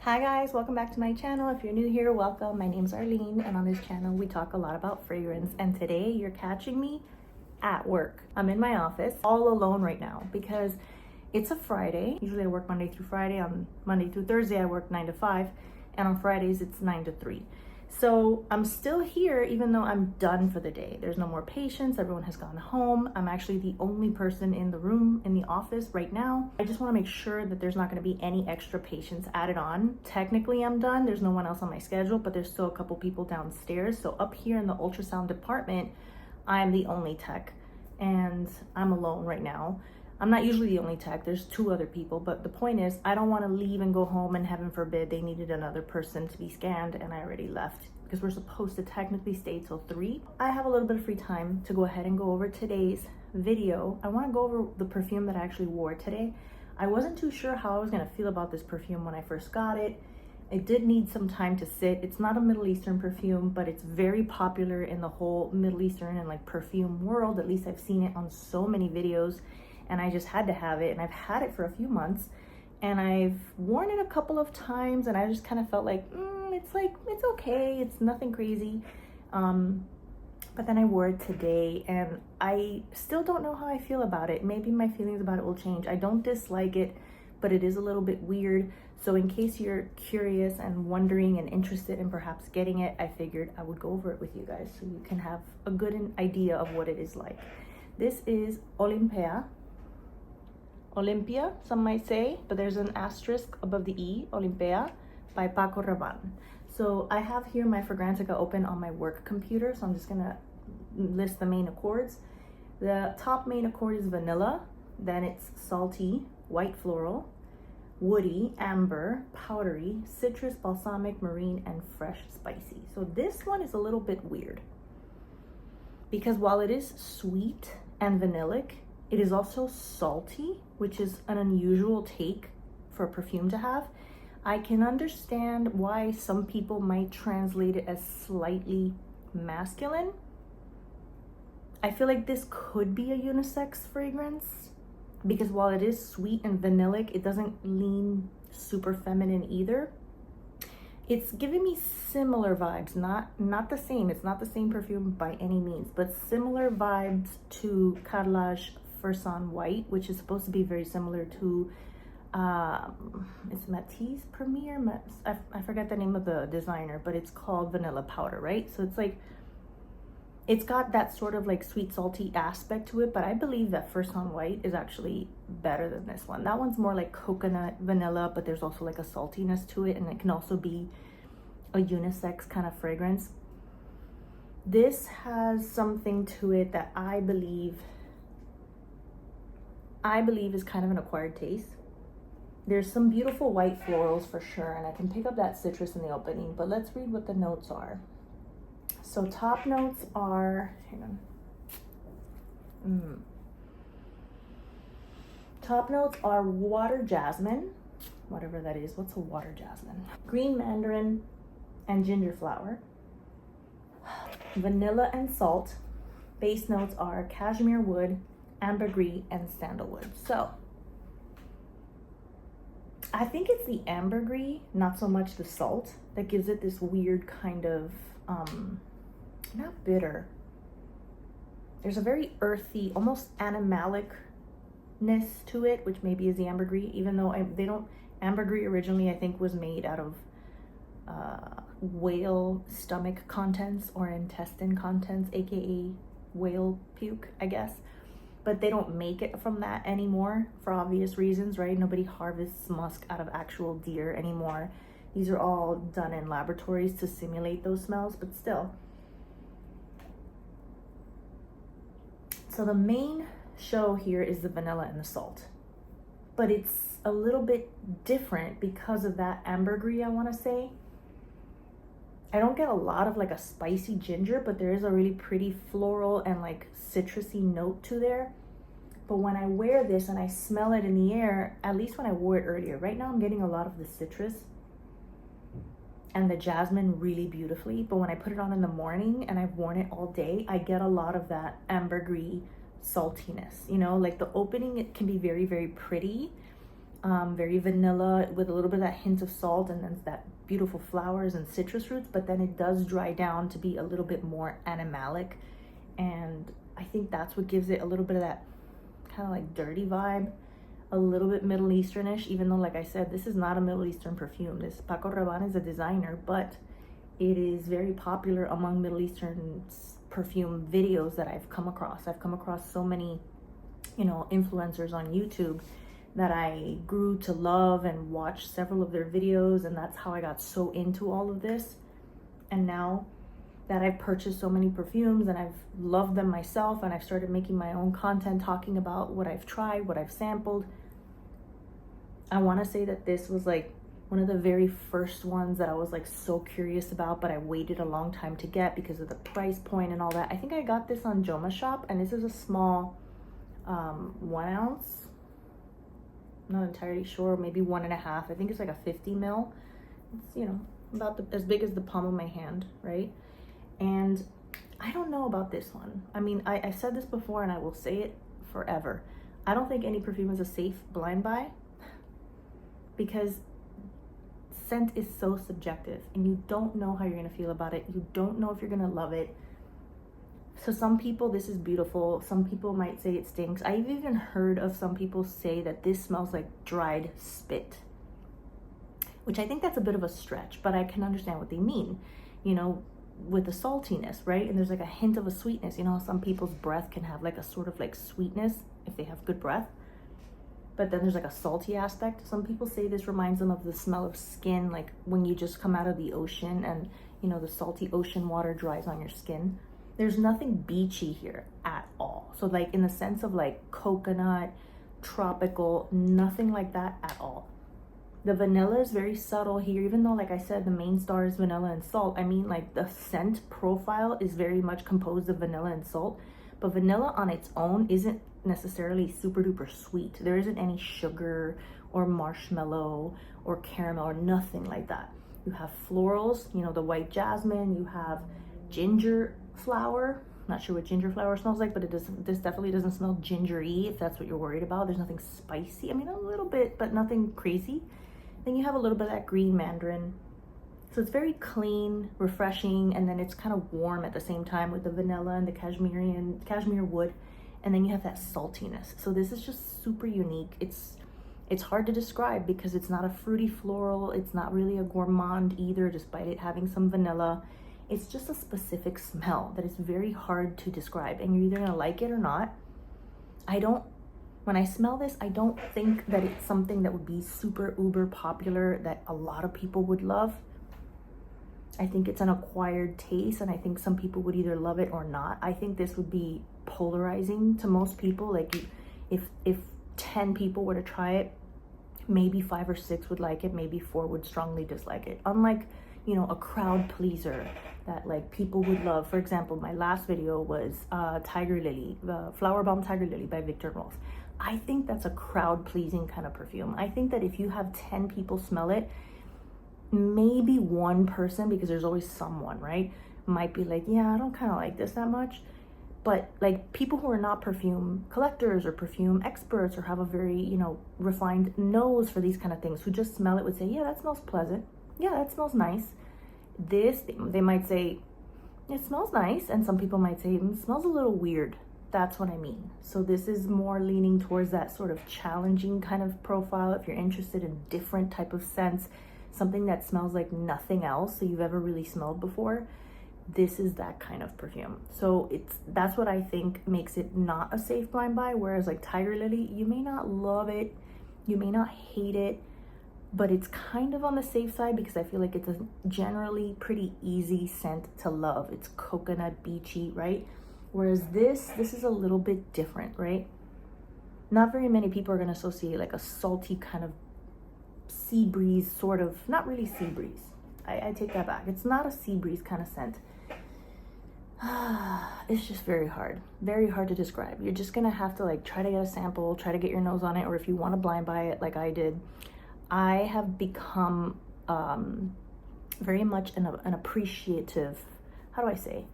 Hi guys, welcome back to my channel. If you're new here, welcome. My name's Arlene, and on this channel we talk a lot about fragrance, and today you're catching me at work. I'm in my office all alone right now because it's a Friday. Usually I work Monday through Friday. On Monday through Thursday I work 9 to 5, and on Fridays it's 9 to 3. So I'm still here even though I'm done for the day. There's no more patients, everyone has gone home. I'm actually the only person in the room, in the office right now. I just wanna make sure that there's not gonna be any extra patients added on. Technically I'm done, there's no one else on my schedule, but there's still a couple people downstairs. So up here in the ultrasound department, I'm the only tech and I'm alone right now. I'm not usually the only tech, there's 2 other people, but the point is I don't want to leave and go home and heaven forbid they needed another person to be scanned and I already left because we're supposed to technically stay till 3. I have a little bit of free time to go ahead and go over today's video. I want to go over the perfume that I actually wore today. I wasn't too sure how I was going to feel about this perfume when I first got it. It did need some time to sit. It's not a Middle Eastern perfume, but it's very popular in the whole Middle Eastern and like perfume world. At least I've seen it on so many videos. And I just had to have it, and I've had it for a few months and I've worn it a couple of times and I just kind of felt like it's okay, it's nothing crazy, but then I wore it today and I still don't know how I feel about it. Maybe my feelings about it will change. I don't dislike it, but it is a little bit weird. So in case you're curious and wondering and interested in perhaps getting it, I figured I would go over it with you guys so you can have a good idea of what it is like. This is Olympea, some might say, but there's an asterisk above the E, Olympea, by Paco Rabanne. So I have here my Fragrantica open on my work computer, so I'm just gonna list the main accords. The top main accord is vanilla, then it's salty, white floral, woody, amber, powdery, citrus, balsamic, marine, and fresh spicy. So this one is a little bit weird because while it is sweet and vanillic, it is also salty, which is an unusual take for a perfume to have. I can understand why some people might translate it as slightly masculine. I feel like this could be a unisex fragrance because while it is sweet and vanillic, it doesn't lean super feminine either. It's giving me similar vibes, not the same. It's not the same perfume by any means, but similar vibes to Carrelage Fursan White, which is supposed to be very similar to it's Matisse Premier. I forget the name of the designer, but it's called Vanilla Powder, right? So it's like it's got that sort of like sweet salty aspect to it, but I believe that Fursan White is actually better than this one. That one's more like coconut vanilla, but there's also like a saltiness to it, and it can also be a unisex kind of fragrance. This has something to it that I believe is kind of an acquired taste. There's some beautiful white florals for sure, and I can pick up that citrus in the opening, but let's read what the notes are. So top notes are, top notes are water jasmine, whatever that is. What's a water jasmine? Green mandarin and ginger flower, vanilla and salt. Base notes are cashmere wood, ambergris, and sandalwood. So I think it's the ambergris, not so much the salt, that gives it this weird kind of not bitter. There's a very earthy, almost animalicness to it, which maybe is the ambergris, even though ambergris originally I think was made out of whale stomach contents or intestine contents, aka whale puke, I guess. But they don't make it from that anymore for obvious reasons, right? Nobody harvests musk out of actual deer anymore. These are all done in laboratories to simulate those smells, but still. So the main show here is the vanilla and the salt, but it's a little bit different because of that ambergris, I want to say. I don't get a lot of like a spicy ginger, but there is a really pretty floral and like citrusy note to there. But when I wear this and I smell it in the air, at least when I wore it earlier, right now I'm getting a lot of the citrus and the jasmine really beautifully. But when I put it on in the morning and I've worn it all day, I get a lot of that ambergris saltiness, you know, like the opening, it can be very, very pretty. very vanilla with a little bit of that hint of salt, and then that beautiful flowers and citrus fruits, but then it does dry down to be a little bit more animalic, and I think that's what gives it a little bit of that kind of like dirty vibe, a little bit Middle Easternish, even though, like I said, this is not a Middle Eastern perfume. This Paco Rabanne is a designer, but it is very popular among Middle Eastern perfume videos that I've come across. I've come across so many, you know, influencers on YouTube that I grew to love and watched several of their videos, and that's how I got so into all of this. And now that I've purchased so many perfumes and I've loved them myself, and I've started making my own content talking about what I've tried, what I've sampled, I want to say that this was like one of the very first ones that I was like so curious about, but I waited a long time to get because of the price point and all that. I think I got this on Joma Shop, and this is a small 1 ounce. I'm not entirely sure, maybe 1.5. I think it's like a 50 ml. It's, you know, about as big as the palm of my hand, right? And I don't know about this one. I mean, I said this before and I will say it forever. I don't think any perfume is a safe blind buy, because scent is so subjective and you don't know how you're gonna feel about it. You don't know if you're gonna love it. So some people, this is beautiful. Some people might say it stinks. I've even heard of some people say that this smells like dried spit, which I think that's a bit of a stretch, but I can understand what they mean, you know, with the saltiness, right? And there's like a hint of a sweetness. You know, some people's breath can have like a sort of like sweetness if they have good breath, but then there's like a salty aspect. Some people say this reminds them of the smell of skin, like when you just come out of the ocean and, you know, the salty ocean water dries on your skin. There's nothing beachy here at all. So like in the sense of like coconut, tropical, nothing like that at all. The vanilla is very subtle here, even though, like I said, the main star is vanilla and salt. I mean, like the scent profile is very much composed of vanilla and salt, but vanilla on its own isn't necessarily super duper sweet. There isn't any sugar or marshmallow or caramel or nothing like that. You have florals, you know, the white jasmine, you have ginger flower. Not sure what ginger flower smells like, but this definitely doesn't smell gingery, if that's what you're worried about. There's nothing spicy. I mean, a little bit, but nothing crazy. Then you have a little bit of that green mandarin. So it's very clean, refreshing, and then it's kind of warm at the same time with the vanilla and the cashmere wood. And then you have that saltiness. So this is just super unique. It's hard to describe because it's not a fruity floral. It's not really a gourmand either, despite it having some vanilla. It's just a specific smell that is very hard to describe, and you're either gonna like it or not. When I smell this, I don't think that it's something that would be super uber popular that a lot of people would love. I think it's an acquired taste, and I think some people would either love it or not. I think this would be polarizing to most people. Like if 10 people were to try it, maybe 5 or 6 would like it, maybe 4 would strongly dislike it. Unlike, you know, a crowd pleaser that like people would love. For example, my last video was Tiger Lily, the Flower Bomb Tiger Lily by Victor Rolf. I think that's a crowd pleasing kind of perfume. I think that if you have 10 people smell it, maybe one person, because there's always someone, right, might be like, yeah, I don't kind of like this that much. But like people who are not perfume collectors or perfume experts or have a very, you know, refined nose for these kind of things, who just smell it would say, yeah, that smells pleasant. Yeah, that smells nice. This, they might say, it smells nice. And some people might say, it smells a little weird. That's what I mean. So this is more leaning towards that sort of challenging kind of profile. If you're interested in different type of scents, something that smells like nothing else that you've ever really smelled before, this is that kind of perfume. So that's what I think makes it not a safe blind buy. Whereas like Tiger Lily, you may not love it, you may not hate it, but it's kind of on the safe side because I feel like it's a generally pretty easy scent to love. It's coconut beachy, right? Whereas this is a little bit different, right? Not very many people are going to associate like a salty kind of sea breeze sort of, not really sea breeze. I take that back. It's not a sea breeze kind of scent. It's just very hard to describe. You're just going to have to like try to get a sample, try to get your nose on it, or if you want to blind buy it like I did. I have become very much an appreciative, how do I say?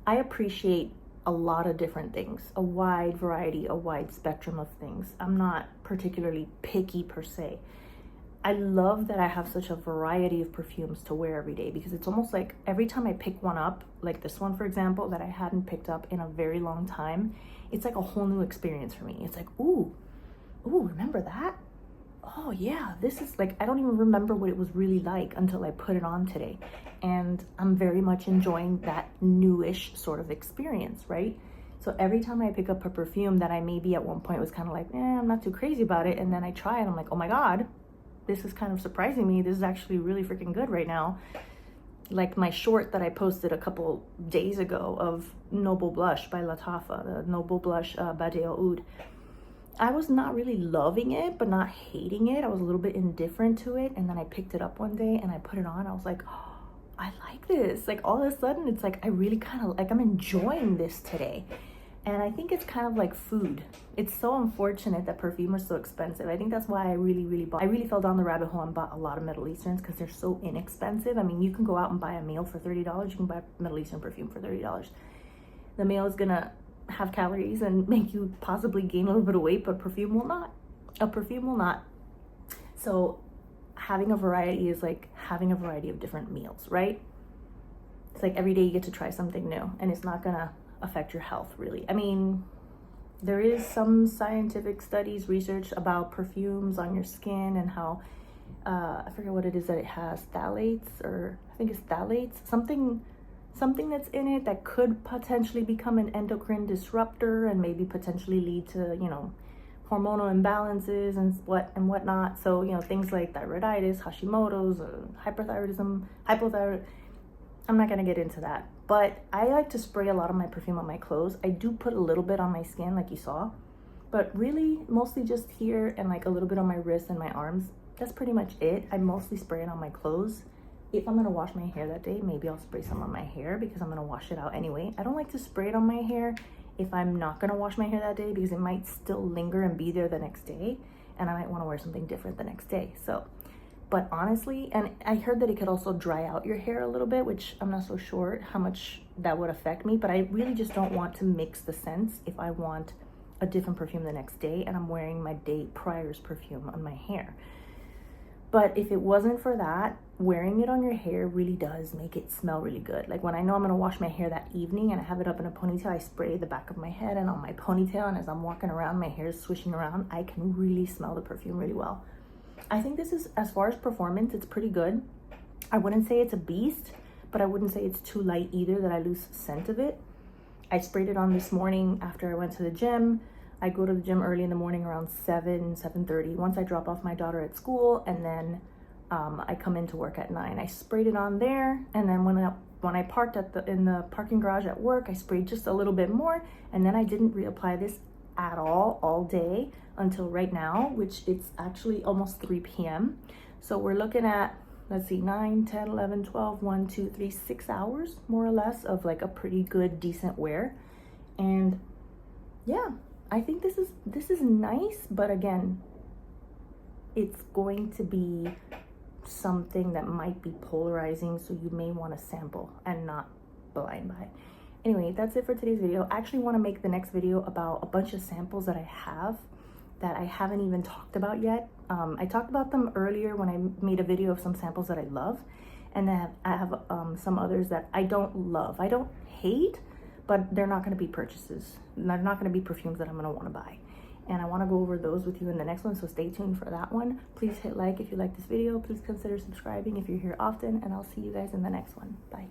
I appreciate a lot of different things, a wide variety, a wide spectrum of things. I'm not particularly picky per se. I love that I have such a variety of perfumes to wear every day, because it's almost like every time I pick one up, like this one, for example, that I hadn't picked up in a very long time, it's like a whole new experience for me. It's like, ooh, remember that? Oh yeah, this is like, I don't even remember what it was really like until I put it on today. And I'm very much enjoying that newish sort of experience, right? So every time I pick up a perfume that I maybe at one point was kind of like, I'm not too crazy about it, and then I try it, I'm like, oh my God, this is kind of surprising me. This is actually really freaking good right now. Like my short that I posted a couple days ago of Noble Blush by Lattafa, the Noble Blush Bade El Oud. I was not really loving it, but not hating it. I was a little bit indifferent to it. And then I picked it up one day and I put it on. I was like, oh, I like this. Like all of a sudden, it's like, I really kind of like, I'm enjoying this today. And I think it's kind of like food. It's so unfortunate that perfume is so expensive. I think that's why I really fell down the rabbit hole and bought a lot of Middle Easterns, because they're so inexpensive. I mean, you can go out and buy a meal for $30. You can buy Middle Eastern perfume for $30. The meal is gonna have calories and make you possibly gain a little bit of weight, but perfume will not. A perfume will not. So having a variety is like having a variety of different meals, right? It's like every day you get to try something new, and it's not gonna affect your health really. I mean, there is some scientific studies, research about perfumes on your skin and how I forget what it is that it has, phthalates, or I think it's phthalates, something that's in it that could potentially become an endocrine disruptor and maybe potentially lead to, you know, hormonal imbalances and whatnot. So, you know, things like thyroiditis, Hashimoto's, hyperthyroidism, hypothyroid. I'm not gonna get into that, but I like to spray a lot of my perfume on my clothes. I do put a little bit on my skin, like you saw, but really mostly just here and like a little bit on my wrists and my arms. That's pretty much it. I mostly spray it on my clothes. If I'm gonna wash my hair that day, maybe I'll spray some on my hair because I'm gonna wash it out anyway. I don't like to spray it on my hair if I'm not gonna wash my hair that day, because it might still linger and be there the next day, and I might wanna wear something different the next day. So, but honestly, and I heard that it could also dry out your hair a little bit, which I'm not so sure how much that would affect me, but I really just don't want to mix the scents if I want a different perfume the next day and I'm wearing my day prior's perfume on my hair. But if it wasn't for that, wearing it on your hair really does make it smell really good. Like when I know I'm gonna wash my hair that evening and I have it up in a ponytail, I spray the back of my head and on my ponytail, and as I'm walking around, my hair is swishing around, I can really smell the perfume really well. I think this is, as far as performance, it's pretty good. I wouldn't say it's a beast, but I wouldn't say it's too light either that I lose scent of it. I sprayed it on this morning after I went to the gym. I go to the gym early in the morning around 7:30. Once I drop off my daughter at school, and then I come into work at 9. I sprayed it on there, and then when I parked in the parking garage at work, I sprayed just a little bit more, and then I didn't reapply this at all day until right now, which it's actually almost 3 p.m. So we're looking at, let's see, 9, 10, 11, 12, 1, 2, 3, 6 hours more or less of like a pretty good, decent wear. And yeah, I think this is nice, but again, it's going to be something that might be polarizing, so you may want to sample and not blind buy. Anyway, that's it for today's video. I actually want to make the next video about a bunch of samples that I have that I haven't even talked about yet. I talked about them earlier when I made a video of some samples that I love, and then I have some others that I don't love. I don't hate, but they're not going to be purchases. They're not going to be perfumes that I'm going to want to buy. And I want to go over those with you in the next one, so stay tuned for that one. Please hit like if you like this video. Please consider subscribing if you're here often, and I'll see you guys in the next one. Bye.